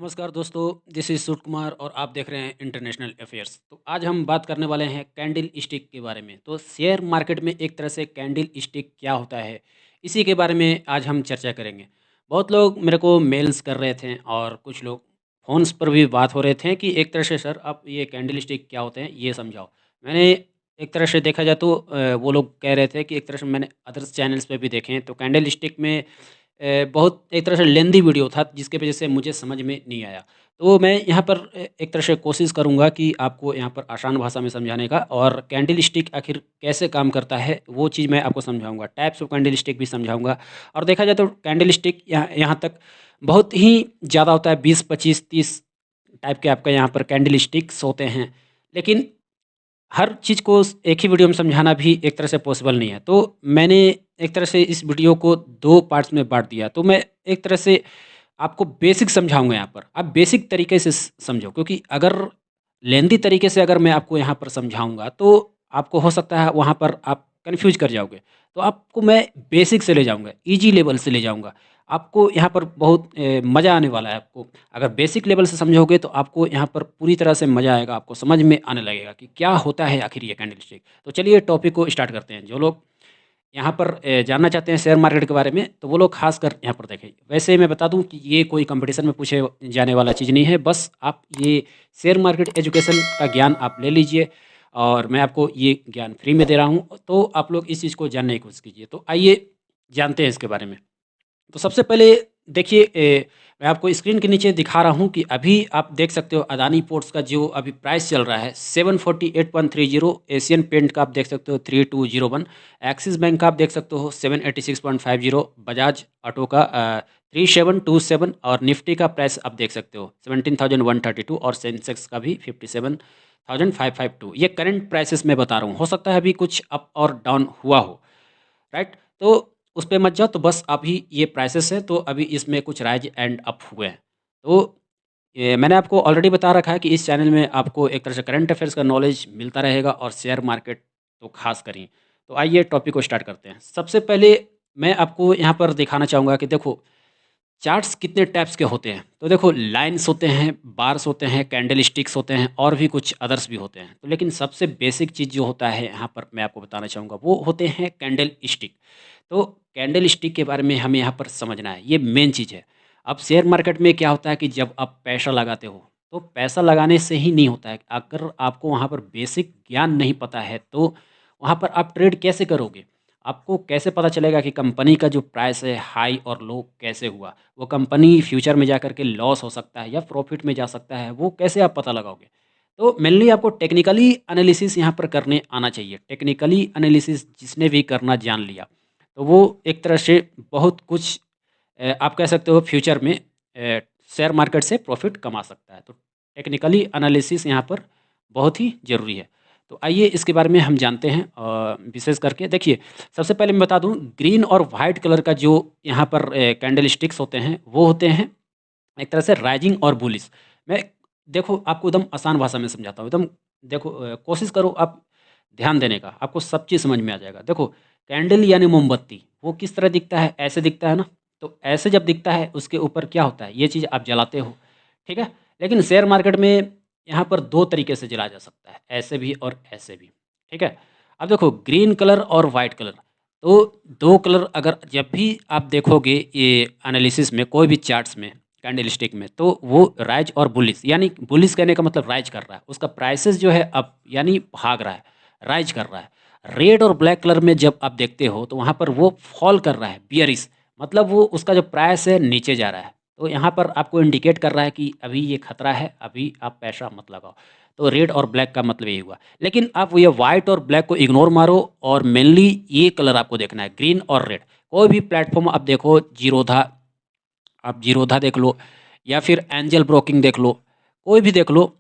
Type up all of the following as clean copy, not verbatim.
नमस्कार दोस्तों, this is suit Kumar और आप देख रहे हैं इंटरनेशनल अफेयर्स। तो आज हम बात करने वाले हैं कैंडल स्टिक के बारे में। तो शेयर मार्केट में एक तरह से कैंडल स्टिक क्या होता है, इसी के बारे में आज हम चर्चा करेंगे। बहुत लोग मेरे को मेल्स कर रहे थे और कुछ लोग फ़ोन्स पर भी बात हो रहे थे कि एक तरह से सर आप ये कैंडल स्टिक क्या होते हैं ये समझाओ। मैंने एक तरह से देखा जाए तो वो लोग कह रहे थे कि एक तरह से मैंने अदर्स चैनल्स पे भी देखे हैं तो कैंडल स्टिक में बहुत एक तरह से लेंदी वीडियो था जिसकी वजह से मुझे समझ में नहीं आया। तो मैं यहाँ पर एक तरह से कोशिश करूँगा कि आपको यहाँ पर आसान भाषा में समझाने का, और कैंडल स्टिक आखिर कैसे काम करता है वो चीज़ मैं आपको समझाऊँगा। टाइप्स ऑफ कैंडल स्टिक भी समझाऊँगा। और देखा जाए तो कैंडल स्टिक यहाँ यहाँ तक बहुत ही ज़्यादा होता है, 20, 25, 30 टाइप के आपका यहाँ पर कैंडल स्टिक्स होते हैं। लेकिन हर चीज़ को एक ही वीडियो में समझाना भी एक तरह से पॉसिबल नहीं है। तो मैंने एक तरह से इस वीडियो को 2 पार्ट्स में बाँट दिया। तो मैं एक तरह से आपको बेसिक समझाऊँगा यहाँ पर। आप बेसिक तरीके से समझो, क्योंकि अगर लेंदी तरीके से अगर मैं आपको यहाँ पर समझाऊँगा तो आपको हो सकता है वहाँ पर आप कन्फ्यूज़ कर जाओगे। तो आपको मैं बेसिक से ले जाऊँगा, ईज़ी लेवल से ले जाऊँगा। आपको यहाँ पर बहुत मज़ा आने वाला है आपको। अगर बेसिक लेवल से समझोगे तो आपको यहाँ पर पूरी तरह से मज़ा आएगा, आपको समझ में आने लगेगा कि क्या होता है आखिर ये कैंडल स्टिक। तो चलिए टॉपिक को स्टार्ट करते हैं। जो लोग यहाँ पर जानना चाहते हैं शेयर मार्केट के बारे में तो वो लोग खासकर यहाँ पर देखें। वैसे मैं बता दूँ कि ये कोई कंपटीशन में पूछे जाने वाला चीज़ नहीं है। बस आप ये शेयर मार्केट एजुकेशन का ज्ञान आप ले लीजिए और मैं आपको ये ज्ञान फ्री में दे रहा हूँ। तो आप लोग इस चीज़ को जानने की कोशिश कीजिए। तो आइए जानते हैं इसके बारे में। तो सबसे पहले देखिए, मैं आपको स्क्रीन के नीचे दिखा रहा हूँ कि अभी आप देख सकते हो अदानी पोर्ट्स का जो अभी प्राइस चल रहा है 748.30। एशियन पेंट का आप देख सकते हो 3201। एक्सिस बैंक का आप देख सकते हो 786.50। बजाज ऑटो का 3727। और निफ्टी का प्राइस आप देख सकते हो 17,132। और सेंसेक्स का भी 57,552। ये करंट प्राइसेस मैं बता रहा हूँ। हो सकता है अभी कुछ अप और डाउन हुआ हो, राइट। तो उस पे मत जाओ, तो बस अभी ये प्राइसेस है तो अभी इसमें कुछ राइज एंड अप हुए हैं। तो ये मैंने आपको ऑलरेडी बता रखा है कि इस चैनल में आपको एक तरह से करंट अफेयर्स का नॉलेज मिलता रहेगा और शेयर मार्केट तो खास करी। तो आइए टॉपिक को स्टार्ट करते हैं। सबसे पहले मैं आपको यहाँ पर दिखाना चाहूँगा कि देखो चार्ट्स कितने टाइप्स के होते हैं। तो देखो लाइन्स होते हैं, बार्स होते हैं, कैंडल स्टिक्स होते हैं और भी कुछ अदर्स भी होते हैं। तो लेकिन सबसे बेसिक चीज़ जो होता है यहाँ पर मैं आपको बताना चाहूँगा वो होते हैं कैंडल स्टिक। तो कैंडल स्टिक के बारे में हमें यहाँ पर समझना है, ये मेन चीज़ है। अब शेयर मार्केट में क्या होता है कि जब आप पैसा लगाते हो तो पैसा लगाने से ही नहीं होता है। अगर आपको वहाँ पर बेसिक ज्ञान नहीं पता है तो वहाँ पर आप ट्रेड कैसे करोगे? आपको कैसे पता चलेगा कि कंपनी का जो प्राइस है हाई और लो कैसे हुआ? वो कंपनी फ्यूचर में जाकर के लॉस हो सकता है या प्रॉफिट में जा सकता है, वो कैसे आप पता लगाओगे? तो मेनली आपको टेक्निकली एनालिसिस यहाँ पर करने आना चाहिए। टेक्निकली एनालिसिस जिसने भी करना जान लिया, तो वो एक तरह से बहुत कुछ आप कह सकते हो फ्यूचर में शेयर मार्केट से प्रॉफिट कमा सकता है। तो टेक्निकली एनालिसिस यहाँ पर बहुत ही ज़रूरी है। तो आइए इसके बारे में हम जानते हैं। विशेष करके देखिए, सबसे पहले मैं बता दूं ग्रीन और वाइट कलर का जो यहाँ पर कैंडल स्टिक्स होते हैं वो होते हैं एक तरह से राइजिंग और बुलिश। मैं देखो आपको एकदम आसान भाषा में समझाता हूँ। एकदम देखो, कोशिश करो आप ध्यान देने का, आपको सब चीज़ समझ में आ जाएगा। देखो कैंडल यानी मोमबत्ती, वो किस तरह दिखता है? ऐसे दिखता है ना। तो ऐसे जब दिखता है उसके ऊपर क्या होता है? ये चीज़ आप जलाते हो, ठीक है। लेकिन शेयर मार्केट में यहाँ पर 2 तरीके से जलाया जा सकता है, ऐसे भी और ऐसे भी, ठीक है। अब देखो ग्रीन कलर और वाइट कलर, तो 2 कलर अगर जब भी आप देखोगे ये एनालिसिस में कोई भी चार्ट्स में कैंडल स्टिक में, तो वो राइज और बुलिश, यानी बुलिश कहने का मतलब राइज कर रहा है, उसका प्राइसेस जो है अप यानी भाग रहा है, राइज कर रहा है। रेड और ब्लैक कलर में जब आप देखते हो तो वहाँ पर वो फॉल कर रहा है, बियरिश, मतलब वो उसका जो प्राइस है नीचे जा रहा है। तो यहाँ पर आपको इंडिकेट कर रहा है कि अभी ये खतरा है, अभी आप पैसा मत लगाओ। तो रेड और ब्लैक का मतलब यही हुआ। लेकिन आप ये वाइट और ब्लैक को इग्नोर मारो और मेनली ये कलर आपको देखना है, ग्रीन और रेड। कोई भी प्लेटफॉर्म आप देखो, जीरोधा, आप जीरोधा देख लो या फिर एंजल ब्रोकिंग देख लो, कोई भी देख लो,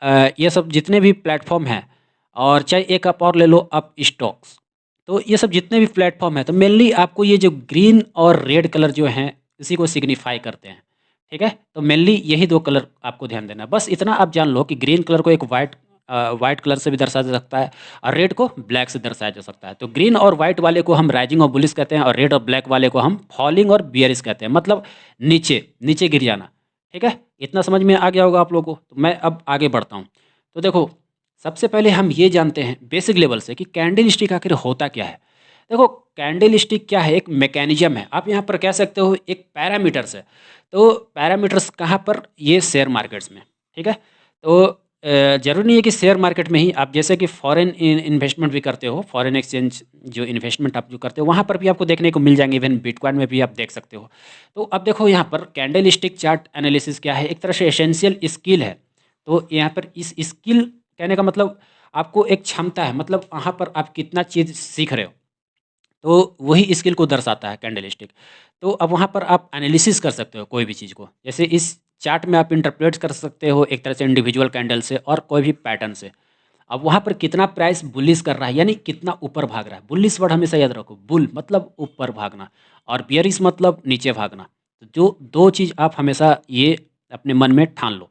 ये सब जितने भी प्लेटफॉर्म हैं, और चाहे एक आप और ले लो आप स्टॉक्स, तो ये सब जितने भी प्लेटफॉर्म हैं तो मेनली आपको ये जो ग्रीन और रेड कलर जो हैं इसी को सिग्निफाई करते हैं, ठीक है। तो मेनली यही 2 कलर आपको ध्यान देना है। बस इतना आप जान लो कि ग्रीन कलर को एक वाइट कलर से भी दर्शाया जा सकता है और रेड को ब्लैक से दर्शाया जा सकता है। तो ग्रीन और वाइट वाले को हम राइजिंग और बुलिश कहते हैं और रेड और ब्लैक वाले को हम फॉलिंग और बियरिश कहते हैं, मतलब नीचे नीचे गिर जाना, ठीक है। इतना समझ में आ गया होगा आप लोगों को। तो मैं अब आगे बढ़ता हूँ। तो देखो, सबसे पहले हम ये जानते हैं बेसिक लेवल से कि कैंडल स्टिक आखिर होता क्या है। देखो, कैंडल स्टिक क्या है, एक मैकेनिज्म है, आप यहाँ पर कह सकते हो एक पैरामीटर्स है। तो पैरामीटर्स कहाँ पर, ये शेयर मार्केट्स में, ठीक है। तो ज़रूरी नहीं है कि शेयर मार्केट में ही, आप जैसे कि फॉरेन इन्वेस्टमेंट भी करते हो, फॉरेन एक्सचेंज जो इन्वेस्टमेंट आप जो करते हो वहाँ पर भी आपको देखने को मिल जाएंगे, इवन बिटकॉइन में भी आप देख सकते हो। तो अब देखो यहाँ पर कैंडल स्टिक चार्ट एनालिसिस क्या है, एक तरह से एसेंशियल स्किल है। तो यहाँ पर इस स्किल कहने का मतलब आपको एक क्षमता है, मतलब वहाँ पर आप कितना चीज़ सीख रहे हो, तो वही स्किल को दर्शाता है कैंडल स्टिक। तो अब वहाँ पर आप एनालिसिस कर सकते हो कोई भी चीज़ को, जैसे इस चार्ट में आप इंटरप्रेट कर सकते हो एक तरह से इंडिविजुअल कैंडल से और कोई भी पैटर्न से। अब वहाँ पर कितना प्राइस बुलिश कर रहा है, यानी कितना ऊपर भाग रहा है। बुलिश वर्ड हमेशा याद रखो, बुल मतलब ऊपर भागना और बियरिश मतलब नीचे भागना। तो जो दो चीज़ आप हमेशा ये अपने मन में ठान लो,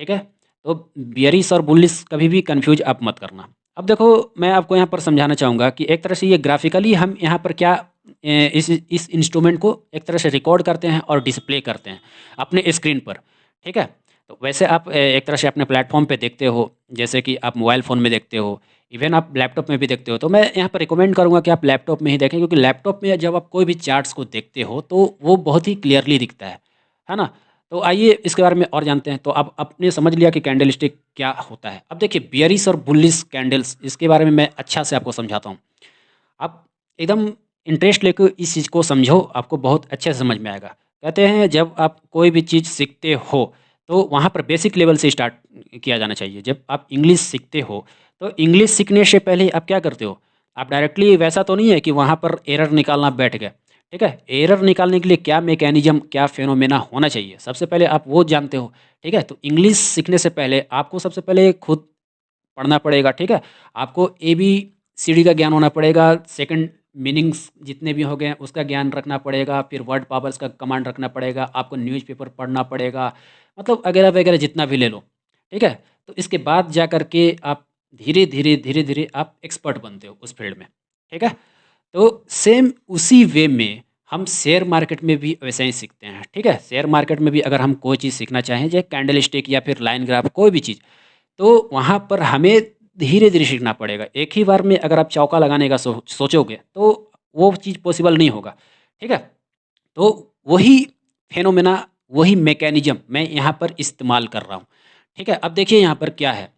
ठीक है। तो बियरिश और बुलिश कभी भी कंफ्यूज आप मत करना। अब देखो, मैं आपको यहाँ पर समझाना चाहूँगा कि एक तरह से ये ग्राफिकली हम यहाँ पर क्या इस इंस्ट्रूमेंट को एक तरह से रिकॉर्ड करते हैं और डिस्प्ले करते हैं अपने स्क्रीन पर, ठीक है। तो वैसे आप एक तरह से अपने प्लेटफॉर्म पे देखते हो, जैसे कि आप मोबाइल फ़ोन में देखते हो, इवन आप लैपटॉप में भी देखते हो। तो मैं यहाँ पर रिकमेंड करूँगा कि आप लैपटॉप में ही देखें, क्योंकि लैपटॉप में जब आप कोई भी चार्ट्स को देखते हो तो वो बहुत ही क्लियरली दिखता है ना। तो आइए इसके बारे में और जानते हैं। तो अब आपने समझ लिया कि कैंडल स्टिक क्या होता है। अब देखिए, बियरिश और बुलिश कैंडल्स, इसके बारे में मैं अच्छा से आपको समझाता हूँ। आप एकदम इंटरेस्ट लेकर इस चीज़ को समझो, आपको बहुत अच्छे से समझ में आएगा। कहते हैं जब आप कोई भी चीज़ सीखते हो तो वहाँ पर बेसिक लेवल से स्टार्ट किया जाना चाहिए। जब आप इंग्लिश सीखते हो तो इंग्लिश सीखने से पहले आप क्या करते हो, आप डायरेक्टली वैसा तो नहीं है कि वहाँ पर एरर निकालना बैठ गए, ठीक है। एरर निकालने के लिए क्या मैकेनिज्म, क्या फेनोमेना होना चाहिए, सबसे पहले आप वो जानते हो, ठीक है। तो इंग्लिश सीखने से पहले आपको सबसे पहले खुद पढ़ना पड़ेगा, ठीक है। आपको ABCD का ज्ञान होना पड़ेगा, सेकंड मीनिंग्स जितने भी हो गए हैं उसका ज्ञान रखना पड़ेगा, फिर वर्ड पावर्स का कमांड रखना पड़ेगा, आपको न्यूज़पेपर पढ़ना पड़ेगा, मतलब वगैरह वगैरह जितना भी ले लो, ठीक है। तो इसके बाद जा कर के आप धीरे धीरे आप एक्सपर्ट बनते हो उस फील्ड में, ठीक है। तो सेम उसी वे में हम शेयर मार्केट में भी वैसे ही सीखते हैं, ठीक है। शेयर मार्केट में भी अगर हम कोई चीज़ सीखना चाहें, जैसे कैंडल स्टिक या फिर लाइन ग्राफ, कोई भी चीज़, तो वहाँ पर हमें धीरे-धीरे सीखना पड़ेगा। एक ही बार में अगर आप चौका लगाने का सोचोगे तो वो चीज़ पॉसिबल नहीं होगा, ठीक है? तो वही फेनोमेना, वही मैकेनिज़्म मैं यहाँ पर इस्तेमाल कर रहा हूँ, ठीक है? अब देखिए यहाँ पर क्या है,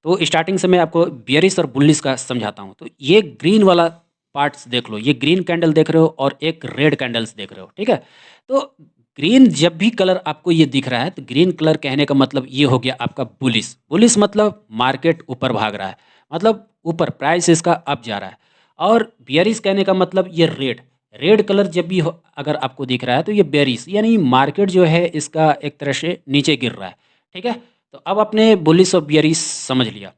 तो स्टार्टिंग से मैं आपको बियरिश और बुलिश का समझाता हूँ। तो ये ग्रीन वाला पार्ट्स देख लो, ये ग्रीन कैंडल देख रहे हो और एक रेड कैंडल्स देख रहे हो, ठीक है? तो ग्रीन जब भी कलर आपको ये दिख रहा है, तो ग्रीन कलर कहने का मतलब ये हो गया आपका बुलिश। बुलिश मतलब मार्केट ऊपर भाग रहा है, मतलब ऊपर प्राइस इसका अप जा रहा है। और बियरिश कहने का मतलब ये रेड, रेड कलर जब भी हो अगर आपको दिख रहा है तो ये बेरिश, यानी मार्केट जो है इसका एक तरह से नीचे गिर रहा है, ठीक है। तो अब आपने बुलिश और बियरिश समझ लिया।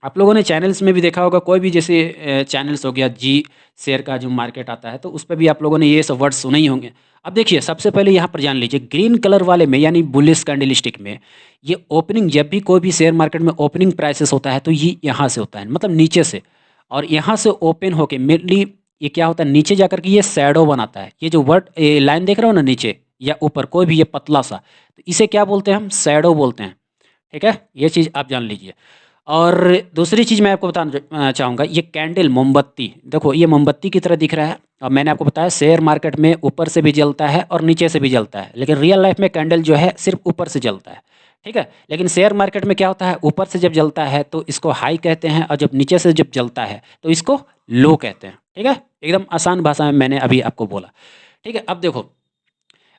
आप लोगों ने चैनल्स में भी देखा होगा, कोई भी जैसे चैनल्स हो गया, जी शेयर का जो मार्केट आता है, तो उस पे भी आप लोगों ने ये सब वर्ड सुने ही होंगे। अब देखिए, सबसे पहले यहाँ पर जान लीजिए, ग्रीन कलर वाले में यानी बुलिश कैंडलस्टिक में ये ओपनिंग, जब भी कोई भी शेयर मार्केट में ओपनिंग प्राइसेस होता है तो ये यहाँ से होता है, मतलब नीचे से। और यहाँ से ओपन होके मेनली ये क्या होता है, नीचे जाकर के ये शैडो बनाता है। ये जो वर्ड लाइन देख रहे हो ना, नीचे या ऊपर कोई भी ये पतला सा, तो इसे क्या बोलते हैं, हम शैडो बोलते हैं, ठीक है। ये चीज़ आप जान लीजिए। और दूसरी चीज़ मैं आपको बताना चाहूँगा, ये कैंडल मोमबत्ती, देखो ये मोमबत्ती की तरह दिख रहा है। और मैंने आपको बताया शेयर मार्केट में ऊपर से भी जलता है और नीचे से भी जलता है, लेकिन रियल लाइफ में कैंडल जो है सिर्फ ऊपर से जलता है, ठीक है। लेकिन शेयर मार्केट में क्या होता है, ऊपर से जब जलता है तो इसको हाई कहते हैं, और जब नीचे से जब जलता है तो इसको लो कहते हैं, ठीक है। एकदम आसान भाषा में मैंने अभी आपको बोला, ठीक है। अब देखो,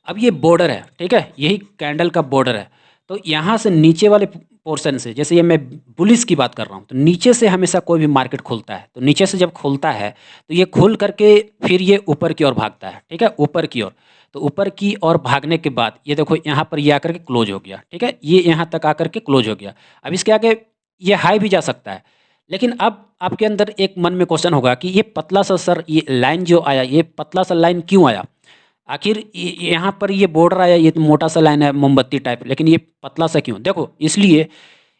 अब ये बॉर्डर है, ठीक है, यही कैंडल का बॉर्डर है। तो यहाँ से नीचे वाले पोर्शन से, जैसे ये मैं बुलिश की बात कर रहा हूँ, तो नीचे से हमेशा कोई भी मार्केट खुलता है, तो नीचे से जब खुलता है तो ये खुल करके फिर ये ऊपर की ओर भागता है, ठीक है, ऊपर की ओर। तो ऊपर की ओर भागने के बाद ये देखो यहाँ पर ये आकर के क्लोज हो गया, ठीक है, ये यहाँ तक आकर के क्लोज हो गया। अब इसके आगे ये हाई भी जा सकता है। लेकिन अब आपके अंदर एक मन में क्वेश्चन होगा कि ये पतला सा, सर ये लाइन जो आया, ये पतला सा लाइन क्यों आया, आखिर यहाँ पर ये बॉर्डर आया, ये तो मोटा सा लाइन है मोमबत्ती टाइप, लेकिन ये पतला सा क्यों। देखो, इसलिए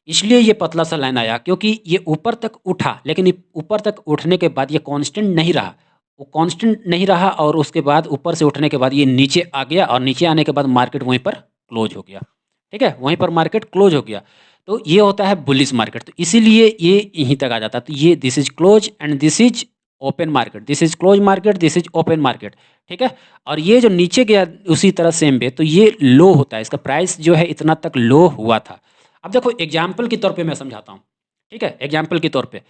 इसलिए ये पतला सा लाइन आया क्योंकि ये ऊपर तक उठा, लेकिन ये ऊपर तक उठने के बाद ये कांस्टेंट नहीं रहा, वो कांस्टेंट नहीं रहा, और उसके बाद ऊपर से उठने के बाद ये नीचे आ गया, और नीचे आने के बाद मार्केट वहीं पर क्लोज हो गया, ठीक है, वहीं पर मार्केट क्लोज हो गया। तो ये होता है बुलिश मार्केट, तो इसीलिए ये यहीं तक आ जाता है। तो ये this is close and this is open market, this is close market, this is open market. ठीक है, और ये जो नीचे गया उसी तरह सेम वे, तो ये लो होता है, इसका प्राइस जो है इतना तक लो हुआ था। अब देखो एग्जाम्पल के तौर पे मैं समझाता हूँ। ठीक है, एग्जाम्पल के तौर पे,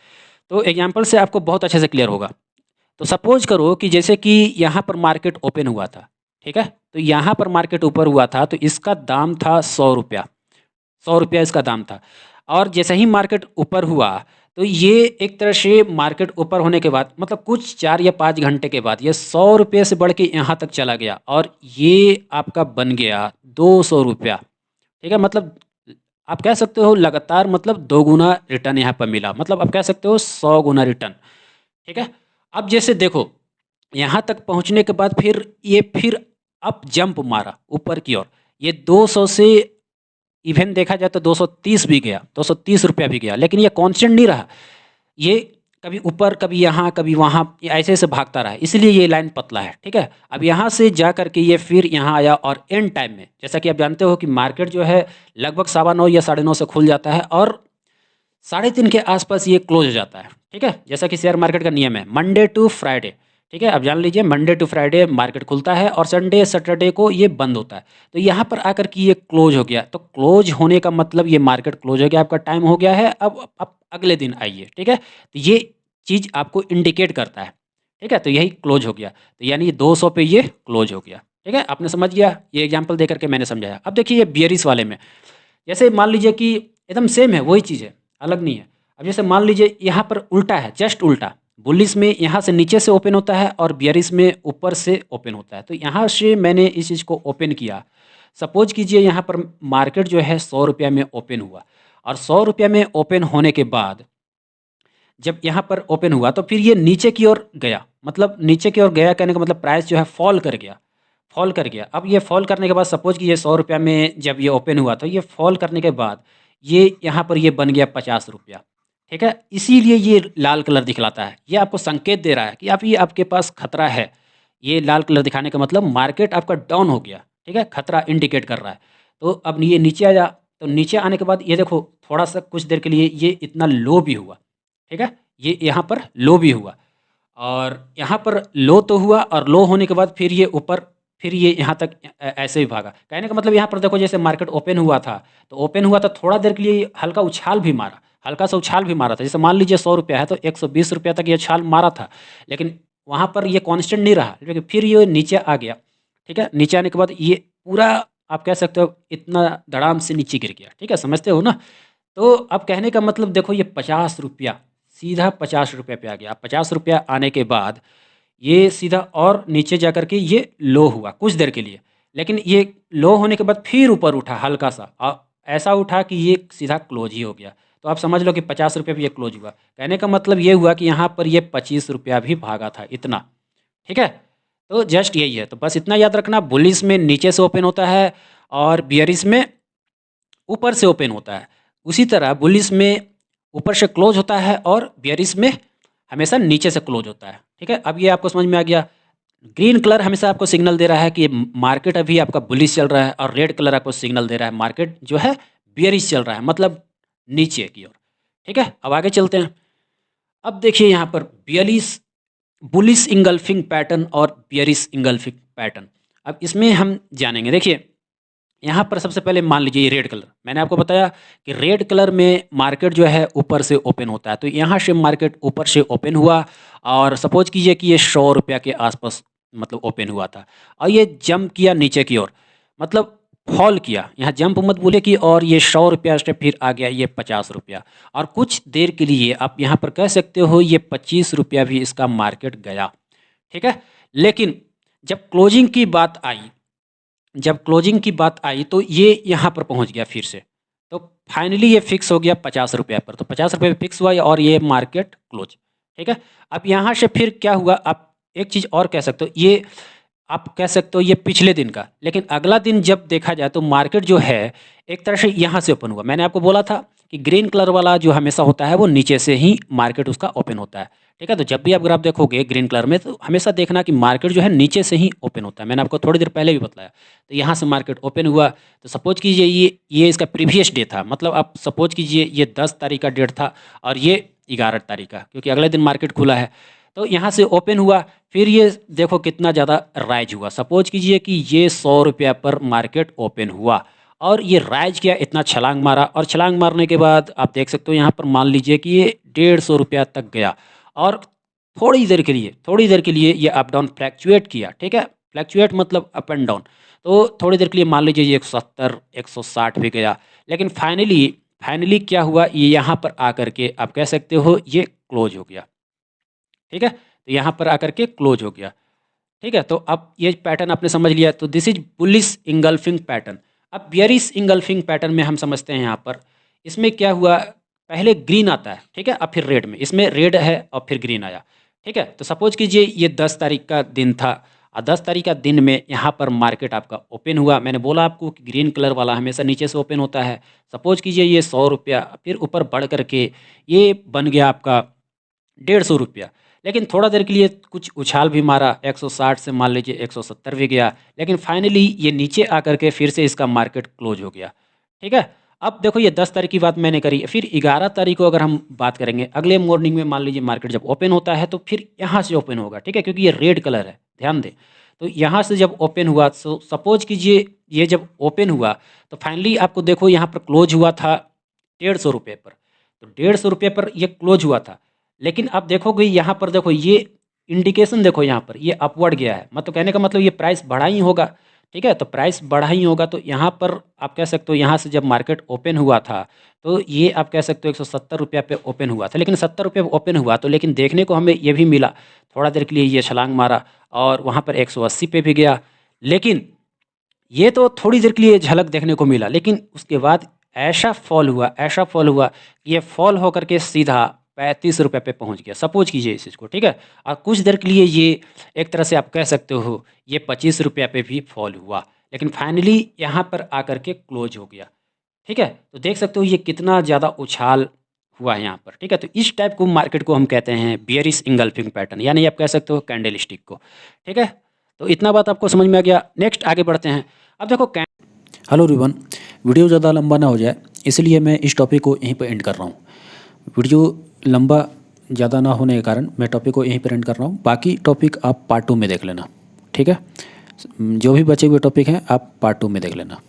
तो एग्जाम्पल से आपको बहुत अच्छे से क्लियर होगा। तो सपोज करो कि जैसे कि यहाँ पर मार्केट ओपन हुआ था, ठीक है, तो यहाँ पर मार्केट ऊपर हुआ था, तो इसका दाम था 100 रुपया, 100 रुपया इसका दाम था। और जैसे ही मार्केट ऊपर हुआ, तो ये एक तरह से मार्केट ऊपर होने के बाद मतलब कुछ 4 या 5 घंटे के बाद ये 100 रुपये से बढ़ के यहाँ तक चला गया और ये आपका बन गया 200 रुपया। ठीक है, मतलब आप कह सकते हो लगातार मतलब 2 गुना रिटर्न यहाँ पर मिला, मतलब आप कह सकते हो 100 गुना रिटर्न। ठीक है, अब जैसे देखो यहाँ तक पहुँचने के बाद फिर ये फिर अप जंप मारा ऊपर की ओर, ये 200 से इवन देखा जाए तो 230 भी गया, 230 रुपया भी गया, लेकिन ये कांस्टेंट नहीं रहा। ये कभी ऊपर कभी यहाँ कभी वहाँ, ये ऐसे ऐसे भागता रहा, इसलिए ये लाइन पतला है। ठीक है, अब यहाँ से जा करके ये फिर यहाँ आया और एंड टाइम में जैसा कि आप जानते हो कि मार्केट जो है लगभग 9:15 या 9:30 से खुल जाता है और 3:30 के आसपास ये क्लोज हो जाता है। ठीक है, जैसा कि शेयर मार्केट का नियम है मंडे टू फ्राइडे। ठीक है, अब जान लीजिए मंडे टू फ्राइडे मार्केट खुलता है और संडे सैटरडे को ये बंद होता है। तो यहाँ पर आकर के ये क्लोज हो गया, तो क्लोज होने का मतलब ये मार्केट क्लोज हो गया, आपका टाइम हो गया है, अब अगले दिन आइए। ठीक है, तो ये चीज़ आपको इंडिकेट करता है। ठीक है, तो यही क्लोज हो गया, तो यानी 200 पे ये क्लोज हो गया। ठीक है, आपने समझ गया, ये एग्जाम्पल दे करके मैंने समझाया। अब देखिए ये बियरिश वाले में जैसे मान लीजिए कि एकदम सेम है, वही चीज़ है, अलग नहीं है। अब जैसे मान लीजिए यहाँ पर उल्टा है, जस्ट उल्टा, बुलिश में यहाँ से नीचे से ओपन होता है और बियरिश में ऊपर से ओपन होता है। तो यहाँ से मैंने इस चीज़ को ओपन किया, सपोज कीजिए यहाँ पर मार्केट जो है 100 रुपया में ओपन हुआ और 100 रुपया में ओपन होने के बाद जब यहाँ पर ओपन हुआ तो फिर ये नीचे की ओर गया, मतलब नीचे की ओर गया कहने का मतलब प्राइस जो है फॉल कर गया, फॉल कर गया। अब ये फॉल करने के बाद सपोज कि ये 100 रुपया में जब ये ओपन हुआ तो ये फॉल करने के बाद ये यहाँ पर ये बन गया 50 रुपया। ठीक है, इसीलिए ये लाल कलर दिखलाता है, ये आपको संकेत दे रहा है कि आप ये आपके पास खतरा है। ये लाल कलर दिखाने का मतलब मार्केट आपका डाउन हो गया। ठीक है, खतरा इंडिकेट कर रहा है। तो अब ये नीचे आ जा, तो नीचे आने के बाद ये देखो थोड़ा सा कुछ देर के लिए ये इतना लो भी हुआ। ठीक है, ये यहाँ पर लो भी हुआ और यहाँ पर लो तो हुआ और लो होने के बाद फिर ये ऊपर, फिर ये यहाँ तक ऐसे ही भागा। कहने का मतलब यहाँ पर देखो जैसे मार्केट ओपन हुआ था, तो ओपन हुआ तो थोड़ा देर के लिए हल्का उछाल भी मारा, हल्का सा उछाल भी मारा था। जैसे मान लीजिए 100 रुपया है तो 120 रुपया तक ये उछाल मारा था, लेकिन वहाँ पर ये कांस्टेंट नहीं रहा, लेकिन फिर ये नीचे आ गया। ठीक है, नीचे आने के बाद ये पूरा आप कह सकते हो इतना धड़ाम से नीचे गिर गया। ठीक है, समझते हो ना। तो अब कहने का मतलब देखो ये 50 रुपया सीधा 50 रुपये पे आ गया। 50 रुपया आने के बाद ये सीधा और नीचे जा कर के ये लो हुआ कुछ देर के लिए, लेकिन ये लो होने के बाद फिर ऊपर उठा हल्का सा और ऐसा उठा कि ये सीधा क्लोज ही हो गया। तो आप समझ लो कि 50 रुपये पे ये क्लोज हुआ। कहने का मतलब ये हुआ कि यहाँ पर ये 25 रुपया भी भागा था इतना। ठीक है, तो जस्ट यही है। तो बस इतना याद रखना, बुलिश में नीचे से ओपन होता है और बियरिश में ऊपर से ओपन होता है। उसी तरह बुलिश में ऊपर से क्लोज होता है और बियरिश में हमेशा नीचे से क्लोज होता है। ठीक है, अब ये आपको समझ में आ गया। ग्रीन कलर हमेशा आपको सिग्नल दे रहा है कि ये मार्केट अभी आपका बुलिश चल रहा है और रेड कलर आपको सिग्नल दे रहा है मार्केट जो है बियरिश चल रहा है, मतलब नीचे की ओर। ठीक है, अब आगे चलते हैं। अब देखिए यहाँ पर बियरिश बुलिश इंगल्फिंग पैटर्न और बियरिश इंगल्फिंग पैटर्न। अब इसमें हम जानेंगे। देखिए यहाँ पर सबसे पहले मान लीजिए ये रेड कलर, मैंने आपको बताया कि रेड कलर में मार्केट जो है ऊपर से ओपन होता है। तो यहाँ से मार्केट ऊपर से ओपन हुआ और सपोज कीजिए कि ये 100 रुपया के आसपास मतलब ओपन हुआ था और ये जंप किया नीचे की ओर, मतलब फॉल किया, यहाँ जंप मत बोले कि, और ये 100 रुपया से फिर आ गया ये 50 रुपया और कुछ देर के लिए आप यहाँ पर कह सकते हो ये 25 रुपया भी इसका मार्केट गया। ठीक है, लेकिन जब क्लोजिंग की बात आई, जब क्लोजिंग की बात आई तो ये यहाँ पर पहुँच गया फिर से। तो फाइनली ये फिक्स हो गया 50 रुपया पर, तो 50 रुपये पे फिक्स हुआ और ये मार्केट क्लोज। ठीक है, अब यहाँ से फिर क्या हुआ, आप एक चीज़ और कह सकते हो, ये आप कह सकते हो ये पिछले दिन का, लेकिन अगला दिन जब देखा जाए तो मार्केट जो है एक तरह से यहाँ से ओपन हुआ। मैंने आपको बोला था कि ग्रीन कलर वाला जो हमेशा होता है वो नीचे से ही मार्केट उसका ओपन होता है। ठीक है। तो जब भी आप ग्राफ देखोगे ग्रीन कलर में, तो हमेशा देखना कि मार्केट जो है नीचे से ही ओपन होता है। मैंने आपको थोड़ी देर पहले भी बताया। तो यहाँ से मार्केट ओपन हुआ, तो सपोज कीजिए ये इसका प्रीवियस डे था, मतलब आप सपोज कीजिए ये 10 तारीख का डेट था और ये 11 तारीख का, क्योंकि अगले दिन मार्केट खुला है। तो यहाँ से ओपन हुआ, फिर ये देखो कितना ज़्यादा राइज हुआ। सपोज कीजिए कि ये 100 रुपया पर मार्केट ओपन हुआ और ये राइज किया, इतना छलांग मारा, और छलांग मारने के बाद आप देख सकते हो यहाँ पर मान लीजिए कि ये 150 रुपया तक गया और थोड़ी देर के लिए ये अप डाउन फ्लैक्चुएट किया। ठीक है, फ्लैक्चुएट मतलब अप एंड डाउन। तो थोड़ी देर के लिए मान लीजिए ये 170 160 भी गया, लेकिन फाइनली क्या हुआ, ये यहाँ पर आकर के आप कह सकते हो ये क्लोज हो गया। ठीक है, तो यहाँ पर आकर के क्लोज हो गया। ठीक है, तो अब ये पैटर्न आपने समझ लिया। तो this is bullish engulfing pattern. अब बियरिश इंगल्फिंग पैटर्न में हम समझते हैं यहाँ पर, इसमें क्या हुआ, पहले ग्रीन आता है, ठीक है, अब फिर रेड में, इसमें रेड है और फिर ग्रीन आया। ठीक है, तो सपोज कीजिए ये 10 तारीख का दिन था और 10 तारीख का दिन में यहाँ पर मार्केट आपका ओपन हुआ। मैंने बोला आपको कि ग्रीन कलर वाला हमेशा नीचे से ओपन होता है। सपोज कीजिए ये 100 रुपया, फिर ऊपर बढ़ करके ये बन गया आपका 150 रुपया। लेकिन थोड़ा देर के लिए कुछ उछाल भी मारा, 160 से मान लीजिए 170 भी गया, लेकिन फाइनली ये नीचे आकर के फिर से इसका मार्केट क्लोज हो गया। ठीक है, अब देखो ये 10 तारीख की बात मैंने करी, फिर 11 तारीख को अगर हम बात करेंगे, अगले मॉर्निंग में मान लीजिए मार्केट जब ओपन होता है तो फिर यहाँ से ओपन होगा। ठीक है, क्योंकि ये रेड कलर है, ध्यान दें। तो यहाँ से जब ओपन हुआ, तो सपोज कीजिए ये जब ओपन हुआ तो फाइनली आपको देखो यहाँ पर क्लोज हुआ था 150 रुपये पर। तो 150 रुपये पर ये क्लोज हुआ था, लेकिन अब देखोगे यहाँ पर, देखो ये इंडिकेशन, देखो यहाँ पर ये अपवर्ड गया है, मतलब कहने का मतलब ये प्राइस बढ़ा ही होगा। ठीक है, तो प्राइस बढ़ा ही होगा, तो यहाँ पर आप कह सकते हो यहाँ से जब मार्केट ओपन हुआ था तो ये आप कह सकते हो 170 रुपया पे ओपन हुआ था, लेकिन 70 रुपये पे ओपन हुआ तो, लेकिन देखने को हमें ये भी मिला, थोड़ा देर के लिए ये छलांग मारा और वहाँ पर 180 पे भी गया। लेकिन ये तो थोड़ी देर के लिए झलक देखने को मिला, लेकिन उसके बाद ऐसा फॉल हुआ कि ये फॉल होकर के सीधा 35 रुपये पे पहुंच गया। सपोज कीजिए इस चीज़ को, ठीक है, और कुछ देर के लिए ये एक तरह से आप कह सकते हो ये 25 रुपये पे भी फॉल हुआ, लेकिन फाइनली यहाँ पर आकर के क्लोज हो गया। ठीक है, तो देख सकते हो ये कितना ज़्यादा उछाल हुआ है यहाँ पर। ठीक है, तो इस टाइप को मार्केट को हम कहते हैं बियरिश इंगल्फिंग पैटर्न, यानी आप कह सकते हो कैंडल स्टिक को। ठीक है, तो इतना बात आपको समझ में आ गया। नेक्स्ट आगे बढ़ते हैं। अब देखो हेलो एवरीवन, वीडियो ज़्यादा लंबा ना हो जाए इसलिए मैं इस टॉपिक को यहीं पर एंड कर रहा हूँ। वीडियो लंबा ज़्यादा ना होने के कारण मैं टॉपिक को यहीं पर एंड कर रहा हूँ। बाकी टॉपिक आप पार्ट 2 में देख लेना। ठीक है, जो भी बचे हुए टॉपिक हैं आप पार्ट 2 में देख लेना।